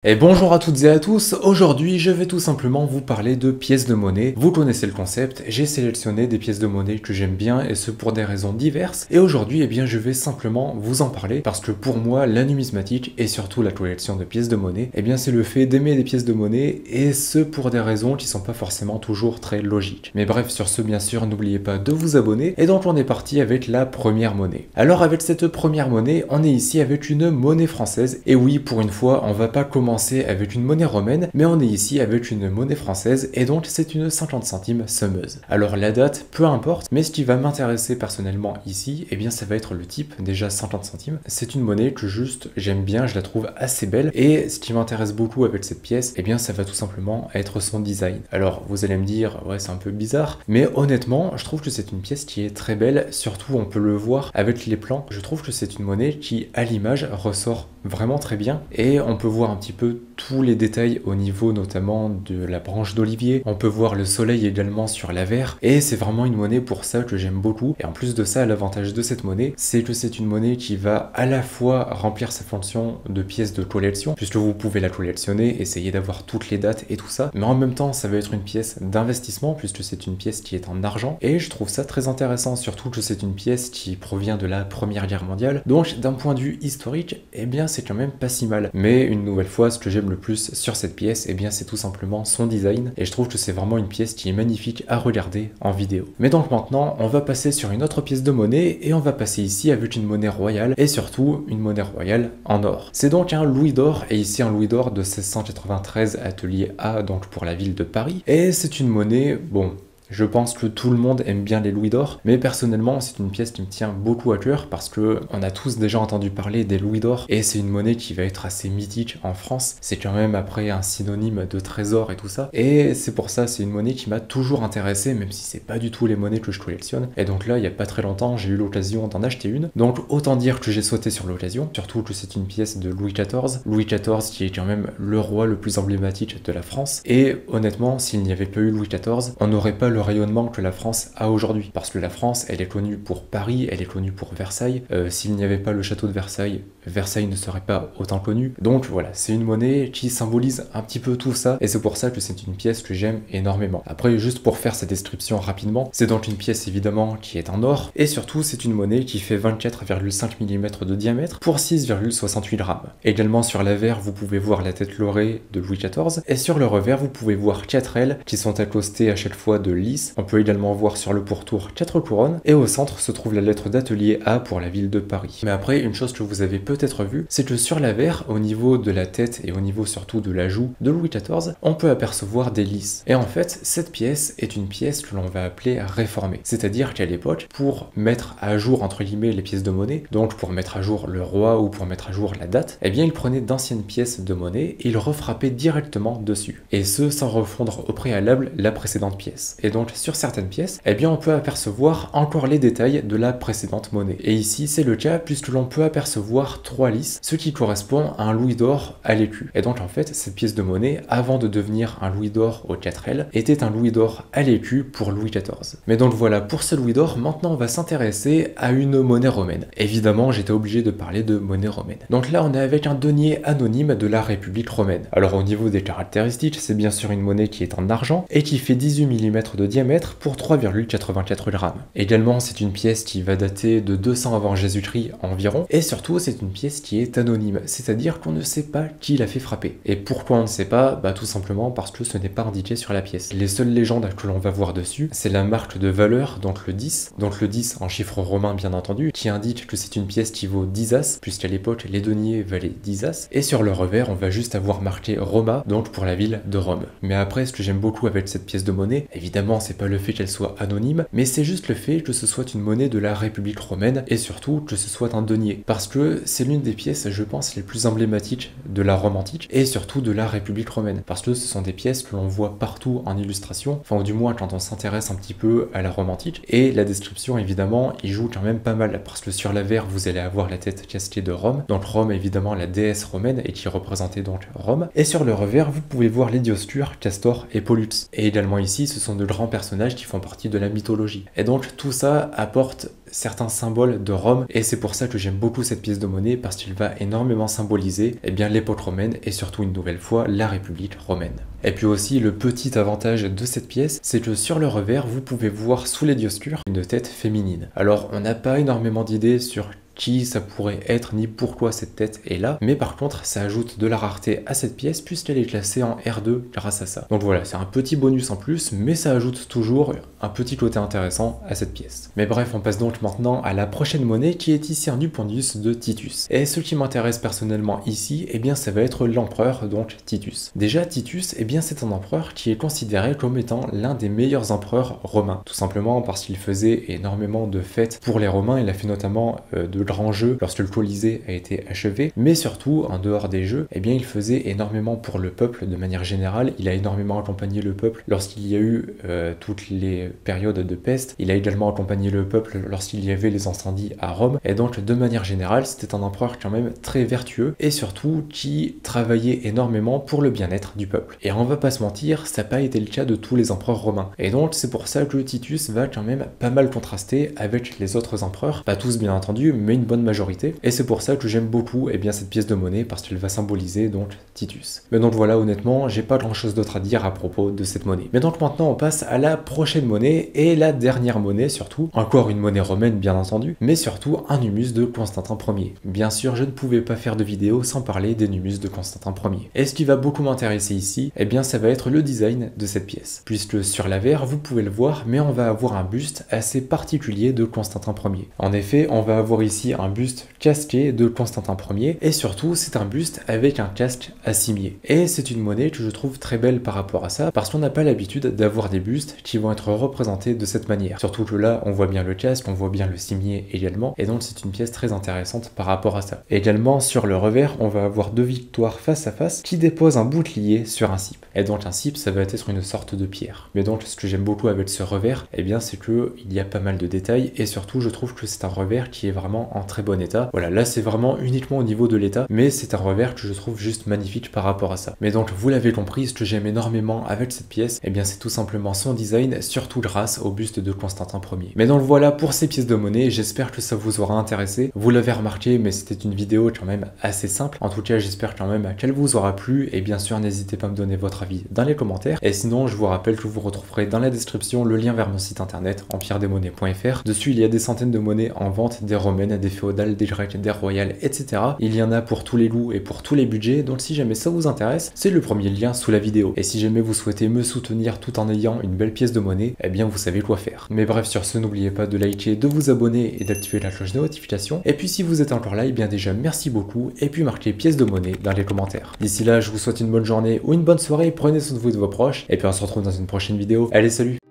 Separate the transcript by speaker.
Speaker 1: Et bonjour à toutes et à tous, aujourd'hui je vais tout simplement vous parler de pièces de monnaie. Vous connaissez le concept, j'ai sélectionné des pièces de monnaie que j'aime bien et ce pour des raisons diverses. Et aujourd'hui je vais simplement vous en parler parce que pour moi la numismatique et surtout la collection de pièces de monnaie, c'est le fait d'aimer des pièces de monnaie et ce pour des raisons qui sont pas forcément toujours très logiques. Mais bref, sur ce bien sûr n'oubliez pas de vous abonner et donc on est parti avec la première monnaie. Alors avec cette première monnaie, on est ici avec une monnaie française et oui, pour une fois on va pas commencer avec une monnaie romaine, mais on est ici avec une monnaie française et donc c'est une 50 centimes sommeuse. Alors la date, peu importe, mais ce qui va m'intéresser personnellement ici, ça va être le type, déjà 50 centimes. C'est une monnaie que juste j'aime bien, je la trouve assez belle et ce qui m'intéresse beaucoup avec cette pièce, ça va tout simplement être son design. Alors vous allez me dire, ouais c'est un peu bizarre, mais honnêtement, je trouve que c'est une pièce qui est très belle, surtout on peut le voir avec les plans. Je trouve que c'est une monnaie qui, à l'image, ressort vraiment très bien et on peut voir un petit peu tous les détails au niveau notamment de la branche d'olivier. On peut voir le soleil également sur l'avers et c'est vraiment une monnaie pour ça que j'aime beaucoup. Et en plus de ça, l'avantage de cette monnaie, c'est que c'est une monnaie qui va à la fois remplir sa fonction de pièce de collection, puisque vous pouvez la collectionner, essayer d'avoir toutes les dates et tout ça, mais en même temps ça va être une pièce d'investissement puisque c'est une pièce qui est en argent et je trouve ça très intéressant, surtout que c'est une pièce qui provient de la Première Guerre mondiale. Donc d'un point de vue historique, c'est quand même pas si mal. Mais une nouvelle fois, ce que j'aime le plus sur cette pièce, c'est tout simplement son design et je trouve que c'est vraiment une pièce qui est magnifique à regarder en vidéo. Mais donc maintenant, on va passer sur une autre pièce de monnaie et on va passer ici avec une monnaie royale et surtout une monnaie royale en or. C'est donc un louis d'or et ici un louis d'or de 1693 atelier A, donc pour la ville de Paris. Et c'est une monnaie, bon, je pense que tout le monde aime bien les louis d'or, mais personnellement c'est une pièce qui me tient beaucoup à cœur parce que on a tous déjà entendu parler des louis d'or et c'est une monnaie qui va être assez mythique en France. C'est quand même après un synonyme de trésor et tout ça. Et c'est pour ça, c'est une monnaie qui m'a toujours intéressé, même si c'est pas du tout les monnaies que je collectionne. Et donc là, il y a pas très longtemps, j'ai eu l'occasion d'en acheter une. Donc autant dire que j'ai sauté sur l'occasion, surtout que c'est une pièce de Louis XIV. Louis XIV qui est quand même le roi le plus emblématique de la France. Et honnêtement, s'il n'y avait pas eu Louis XIV, on n'aurait pas le rayonnement que la France a aujourd'hui. Parce que la France, elle est connue pour Paris, elle est connue pour Versailles. S'il n'y avait pas le château de Versailles, Versailles ne serait pas autant connu. Donc voilà, c'est une monnaie qui symbolise un petit peu tout ça et c'est pour ça que c'est une pièce que j'aime énormément. Après, juste pour faire sa description rapidement, c'est donc une pièce évidemment qui est en or et surtout c'est une monnaie qui fait 24,5 mm de diamètre pour 6,68 grammes. Également sur l'avers, vous pouvez voir la tête laurée de Louis XIV et sur le revers, vous pouvez voir 4 ailes qui sont accostées à chaque fois de lys. On peut également voir sur le pourtour 4 couronnes et au centre se trouve la lettre d'atelier A pour la ville de Paris. Mais après, une chose que vous avez peut-être vu, c'est que sur l'avers, au niveau de la tête et au niveau surtout de la joue de Louis XIV, on peut apercevoir des lys. Et en fait, cette pièce est une pièce que l'on va appeler réformée. C'est-à-dire qu'à l'époque, pour mettre à jour entre guillemets les pièces de monnaie, donc pour mettre à jour le roi ou pour mettre à jour la date, il prenait d'anciennes pièces de monnaie et il refrappait directement dessus. Et ce, sans refondre au préalable la précédente pièce. Et donc sur certaines pièces, on peut apercevoir encore les détails de la précédente monnaie. Et ici, c'est le cas puisque l'on peut apercevoir 3 lys, ce qui correspond à un louis d'or à l'écu. Et donc en fait, cette pièce de monnaie, avant de devenir un louis d'or aux 4 ailes, était un louis d'or à l'écu pour Louis XIV. Mais donc voilà, pour ce louis d'or, maintenant on va s'intéresser à une monnaie romaine. Évidemment, j'étais obligé de parler de monnaie romaine. Donc là, on est avec un denier anonyme de la République romaine. Alors au niveau des caractéristiques, c'est bien sûr une monnaie qui est en argent et qui fait 18 mm de diamètre pour 3,84 grammes. Également, c'est une pièce qui va dater de 200 avant Jésus-Christ environ et surtout, c'est une pièce qui est anonyme, c'est-à-dire qu'on ne sait pas qui l'a fait frapper. Et pourquoi on ne sait pas? Tout simplement parce que ce n'est pas indiqué sur la pièce. Les seules légendes que l'on va voir dessus, c'est la marque de valeur, donc le 10 en chiffre romain bien entendu, qui indique que c'est une pièce qui vaut 10 as, puisqu'à l'époque les deniers valaient 10 as, et sur le revers on va juste avoir marqué Roma, donc pour la ville de Rome. Mais après, ce que j'aime beaucoup avec cette pièce de monnaie, évidemment c'est pas le fait qu'elle soit anonyme, mais c'est juste le fait que ce soit une monnaie de la République romaine, et surtout que ce soit un denier, parce que c'est l'une des pièces, je pense, les plus emblématiques de la Rome antique, et surtout de la République romaine, parce que ce sont des pièces que l'on voit partout en illustration, enfin ou du moins quand on s'intéresse un petit peu à la Rome antique, et la description évidemment y joue quand même pas mal, parce que sur l'avers vous allez avoir la tête casquée de Rome, donc Rome évidemment la déesse romaine, et qui représentait donc Rome, et sur le revers vous pouvez voir les dioscures, Castor et Pollux, et également ici ce sont de grands grands personnages qui font partie de la mythologie. Et donc tout ça apporte certains symboles de Rome, et c'est pour ça que j'aime beaucoup cette pièce de monnaie, parce qu'il va énormément symboliser l'époque romaine et surtout une nouvelle fois la République romaine. Et puis aussi le petit avantage de cette pièce, c'est que sur le revers vous pouvez voir sous les Dioscures une tête féminine. Alors on n'a pas énormément d'idées sur qui ça pourrait être ni pourquoi cette tête est là, mais par contre ça ajoute de la rareté à cette pièce puisqu'elle est classée en R2 grâce à ça. Donc voilà, c'est un petit bonus en plus, mais ça ajoute toujours un petit côté intéressant à cette pièce. Mais bref, on passe donc maintenant à la prochaine monnaie qui est ici un Dupondius de Titus. Et ce qui m'intéresse personnellement ici, ça va être l'empereur, donc Titus. Déjà Titus, c'est un empereur qui est considéré comme étant l'un des meilleurs empereurs romains, tout simplement parce qu'il faisait énormément de fêtes pour les Romains. Il a fait notamment de grands jeux lorsque le Colisée a été achevé, mais surtout en dehors des jeux, il faisait énormément pour le peuple de manière générale. Il a énormément accompagné le peuple lorsqu'il y a eu toutes les périodes de peste. Il a également accompagné le peuple lorsqu'il y avait les incendies à Rome, et donc de manière générale c'était un empereur quand même très vertueux et surtout qui travaillait énormément pour le bien-être du peuple. Et on va pas se mentir, ça n'a pas été le cas de tous les empereurs romains, et donc c'est pour ça que Titus va quand même pas mal contraster avec les autres empereurs, pas tous bien entendu, mais une bonne majorité, et c'est pour ça que j'aime beaucoup cette pièce de monnaie, parce qu'elle va symboliser donc Titus. Mais donc voilà, honnêtement j'ai pas grand chose d'autre à dire à propos de cette monnaie. Mais donc maintenant on passe à la prochaine monnaie, et la dernière monnaie surtout, encore une monnaie romaine bien entendu, mais surtout un humus de Constantin Ier. Bien sûr je ne pouvais pas faire de vidéo sans parler des humus de Constantin Ier. Et ce qui va beaucoup m'intéresser ici, ça va être le design de cette pièce, puisque sur l'avers vous pouvez le voir, mais on va avoir un buste assez particulier de Constantin Ier. En effet, on va avoir ici un buste casqué de Constantin Ier, et surtout c'est un buste avec un casque à cimier. Et c'est une monnaie que je trouve très belle par rapport à ça, parce qu'on n'a pas l'habitude d'avoir des bustes qui vont être représentés de cette manière. Surtout que là on voit bien le casque, on voit bien le cimier également, et donc c'est une pièce très intéressante par rapport à ça. Également sur le revers, on va avoir deux victoires face à face qui déposent un bouclier sur un cippe. Et donc un cippe, ça va être une sorte de pierre. Mais donc ce que j'aime beaucoup avec ce revers, c'est que il y a pas mal de détails, et surtout je trouve que c'est un revers qui est vraiment en très bon état. Voilà, là c'est vraiment uniquement au niveau de l'état, mais c'est un revers que je trouve juste magnifique par rapport à ça. Mais donc vous l'avez compris, ce que j'aime énormément avec cette pièce, c'est tout simplement son design, surtout grâce au buste de Constantin Ier. Mais donc voilà pour ces pièces de monnaie, j'espère que ça vous aura intéressé. Vous l'avez remarqué, mais c'était une vidéo quand même assez simple. En tout cas, j'espère quand même qu'elle vous aura plu, et bien sûr n'hésitez pas à me donner votre avis dans les commentaires. Et sinon, je vous rappelle que vous retrouverez dans la description le lien vers mon site internet empire-des-monnaies.fr. Dessus, il y a des centaines de monnaies en vente, des romaines, des féodales, des grecques, des royales, etc. Il y en a pour tous les goûts et pour tous les budgets, donc si jamais ça vous intéresse, c'est le premier lien sous la vidéo. Et si jamais vous souhaitez me soutenir tout en ayant une belle pièce de monnaie, vous savez quoi faire. Mais bref, sur ce, n'oubliez pas de liker, de vous abonner et d'activer la cloche de notification. Et puis si vous êtes encore là, déjà merci beaucoup, et puis marquez pièce de monnaie dans les commentaires. D'ici là, je vous souhaite une bonne journée ou une bonne soirée, prenez soin de vous et de vos proches, et puis on se retrouve dans une prochaine vidéo. Allez, salut!